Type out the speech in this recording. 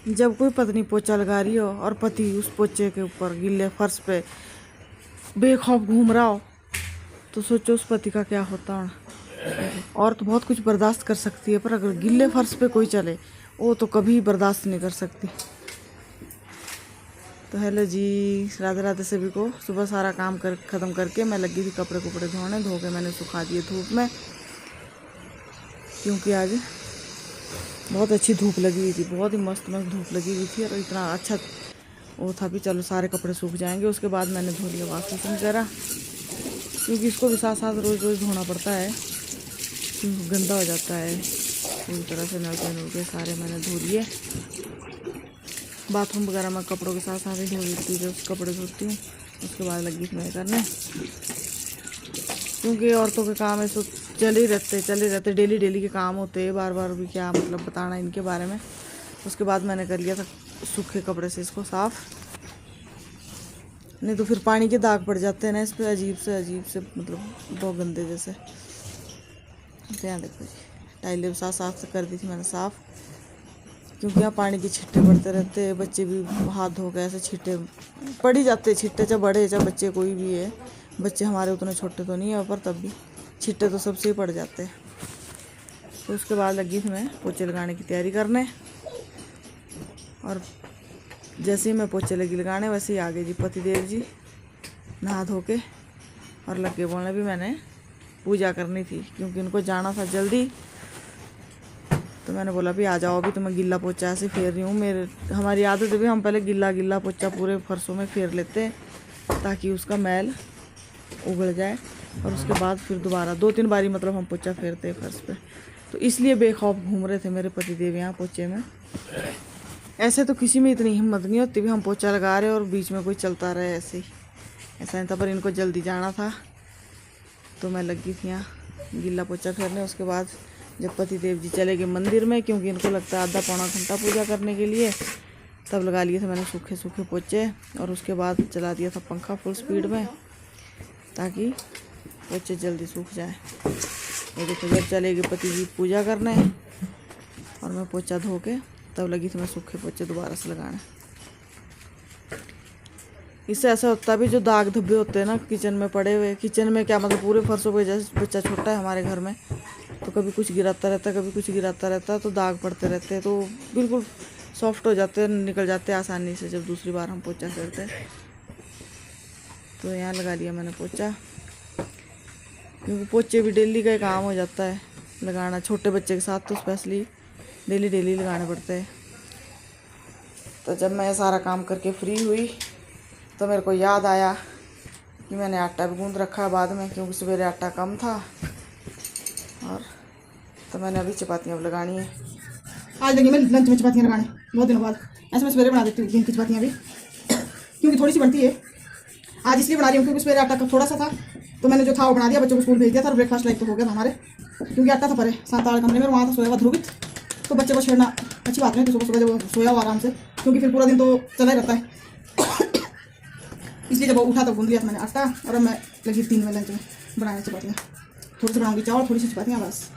जब कोई पत्नी पोछा लगा रही हो और पति उस पोछे के ऊपर गीले फर्श पे बेखौफ घूम रहा हो तो सोचो उस पति का क्या होता है। औरत तो बहुत कुछ बर्दाश्त कर सकती है, पर अगर गीले फर्श पे कोई चले वो तो कभी बर्दाश्त नहीं कर सकती। तो हेलो जी, राधे राधे सभी को। सुबह सारा काम ख़त्म करके मैं लगी थी कपड़े धोने। धो के मैंने सुखा दिए धूप में, क्योंकि आज बहुत अच्छी धूप लगी हुई थी, बहुत ही मस्त धूप लगी हुई थी और इतना अच्छा वो था भी चलो सारे कपड़े सूख जाएंगे। उसके बाद मैंने धो लिया वॉशिंग मशीन वगैरह, क्योंकि इसको भी साथ साथ रोज़ धोना पड़ता है, गंदा हो जाता है पूरी तरह से। नल के सारे मैंने धो लिए। बाथरूम वगैरह मैं कपड़ों के साथ साथ ही धो लेती हूँ, जब कपड़े धोती हूँ उसके बाद लगी थी मैं करने, क्योंकि औरतों के काम ऐसे चल ही रहते डेली के काम होते हैं, बार बार भी क्या मतलब बताना इनके बारे में। उसके बाद मैंने कर लिया था सूखे कपड़े से इसको साफ़, नहीं तो फिर पानी के दाग पड़ जाते हैं ना इस पर, अजीब से मतलब बहुत गंदे जैसे। तो यहाँ देखो जी, टाइलें साथ साफ कर दी थी मैंने साफ़, क्योंकि यहाँ पानी के छिट्टे पड़ते रहते हैं। बच्चे भी हाथ धो के ऐसे छिट्टे पड़ ही जाते हैं, छिट्टे चाहे बड़े चाहे बच्चे कोई भी है। बच्चे हमारे उतने छोटे तो नहीं है, पर तब भी छिट्टे तो सबसे ही पड़ जाते हैं। तो उसके बाद लगी थी मैं पोछे लगाने की तैयारी करने, और जैसे ही मैं पोछे लगी लगाने वैसे ही आ गए जी पतिदेव जी नहा धो के, और लग के बोलने भी मैंने पूजा करनी थी, क्योंकि उनको जाना था जल्दी। तो मैंने बोला भी आ जाओ, अभी तो मैं गिल्ला पोछा ऐसे फेर रही हूँ। हमारी आदत है भी हम पहले गिल्ला पोछा पूरे फर्शों में फेर लेते हैं ताकि उसका मैल उगड़ जाए, और उसके बाद फिर दोबारा 2-3 बारी मतलब हम पोछा फेरते हैं फर्श पे। तो इसलिए बेखौफ घूम रहे थे मेरे पतिदेव यहाँ पोछे में। ऐसे तो किसी में इतनी हिम्मत नहीं होती भी हम पोछा लगा रहे और बीच में कोई चलता रहे ऐसे ही, ऐसा नहीं था। पर इनको जल्दी जाना था तो मैं लगी थी यहाँ गिल्ला पोछा फेरने। उसके बाद जब पतिदेव जी चले गए मंदिर में, क्योंकि इनको लगता है आधा पौना घंटा पूजा करने के लिए, तब लगा लिए थे मैंने सूखे पोछे। और उसके बाद चला दिया था पंखा फुल स्पीड में ताकि पोछे जल्दी सूख जाए। ये देखो जब चले गए पति जी पूजा करने और मैं पोछा धो के तब लगी थी मैं सूखे पोछे दोबारा से लगाने। इससे ऐसा होता भी जो दाग धब्बे होते हैं ना किचन में पड़े हुए, किचन में क्या मतलब पूरे फर्शों पे, जैसे बच्चा छोटा है हमारे घर में तो कभी कुछ गिराता रहता है तो दाग पड़ते रहते हैं, तो बिल्कुल सॉफ्ट हो जाते हैं, निकल जाते हैं आसानी से जब दूसरी बार हम पोछा करते हैं। तो यहाँ लगा लिया मैंने पोछा, क्योंकि पोछे भी डेली का काम हो जाता है लगाना, छोटे बच्चे के साथ तो स्पेशली डेली लगाने पड़ते हैं। तो जब मैं सारा काम करके फ्री हुई तो मेरे को याद आया कि मैंने आटा भी गूंद रखा है बाद में, क्योंकि सवेरे आटा कम था। और तो मैंने अभी चपातियाँ लगानी है। आज लगी मैं लंच में चपातियाँ लगाने, बहुत दिनों बाद। ऐसे मैं सवेरे बना देती हूँ दिन की चपातियाँ भी, क्योंकि थोड़ी सी बनती है। आज इसलिए बना रही हूँ क्योंकि सवेरे आटा का थोड़ा सा था, तो मैंने जो था वो बना दिया, बच्चों को स्कूल भेज दिया था और ब्रेकफास्ट लाइक तो हो गया था हमारे, क्योंकि आटा था परे 7 कमरे में, वहाँ था सोया हुआ ध्रुवित, तो बच्चे को छेड़ना अच्छी बात नहीं। तो सुबह जब वो सोया हुआ आराम से, क्योंकि फिर पूरा दिन तो चला ही रहता है, इसलिए जब वो उठा तब गूंद लिया था मैंने आटा। और अब मैं लगी 3 में लंच में बनाने चपातियाँ, थोड़ी सी बनाऊँगी चावल, थोड़ी सी चपातियाँ बस।